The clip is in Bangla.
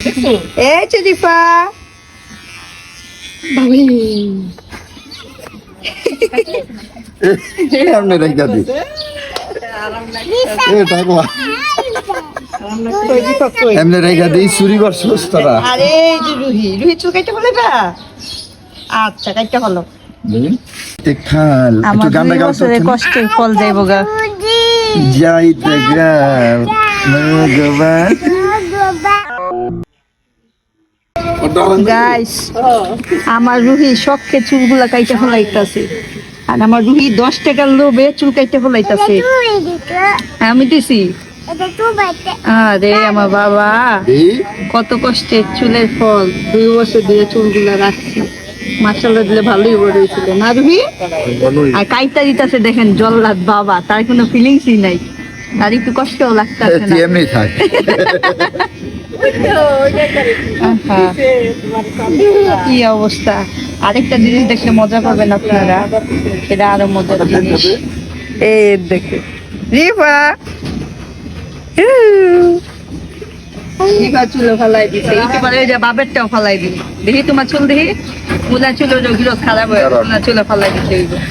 এই যে দীপা বাবি এমনি রেখা দি এমনি রেখা দি চুরি করছিস তোরা। আরে এই যে রুহি চুল কাইতে বলে না। আচ্ছা কাইতে হলো খাল একটু আমার গানটা 2 গাও তো বছরের কষ্টের ফল যাইবো গা। যাইতে গাও ভগবান। গাইস আমার রুহি শখকে চুলগুলা কাইতে ফলাইতাছে আর আমার রুহি 10 টাকার লোভে চুল কাইতে ফলাইতাছে। আমি দিছি আরে আমার বাবা কত কষ্টের চুলের ফল 2 বছর ধরে চুলগুলা রাখছি মাশাআল্লাহ দিলে ভালোই বড় হয়েছিল না রুহি। আর কাইটা দিতেছে দেখেন জল্লাদ বাবা তার কোনো ফিলিংসই নাই আর একটু কষ্টও লাগতেছে না। এমনি থাক আহা, কি অবস্থা। আরেকটা জিনিস দেখলে মজা পাবেন আপনারা, এটা আরো মজার জিনিস। এই দেখে রিফা রিফা চুলো ফালাই দিছে একেবারে ওই যে বাপেরটাও ফালাই দিল। দেখি তোমার চুল দেখি মুলা চুল ওগুলো খারাপ হয়ে মুলা চুলো ফালাই দিছে ওইগুলো।